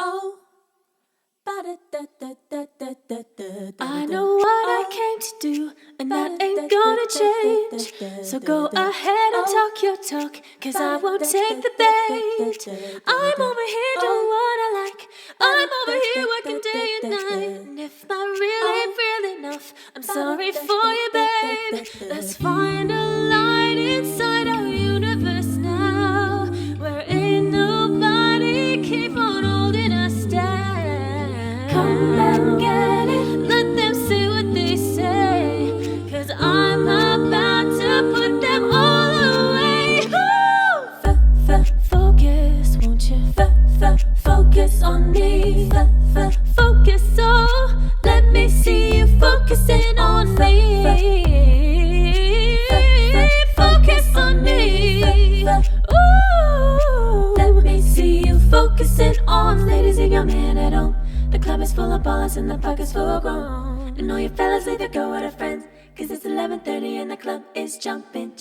oh. I know what I came to do, and that ain't gonna change. So go ahead and talk your talk, 'cause I won't take the bait. I'm over here doing what I like. I'm over here working day and night. And if I really feel enough, I'm sorry for you, babe. Let's find a light inside our universe now, where ain't nobody keep on holding us down. Come and get it. Let them say what they say, 'cause I'm about to put them all away. Focus, won't you? Focus on me. Focus, oh, let me see you focusing on me. Focus on me. Ooh, let me see you focusing on. Ladies and young men at home, the club is full of ballers and the park is full grown. And all you fellas leave the girl with her friends, 'cause it's 11:30 and the club is jumping.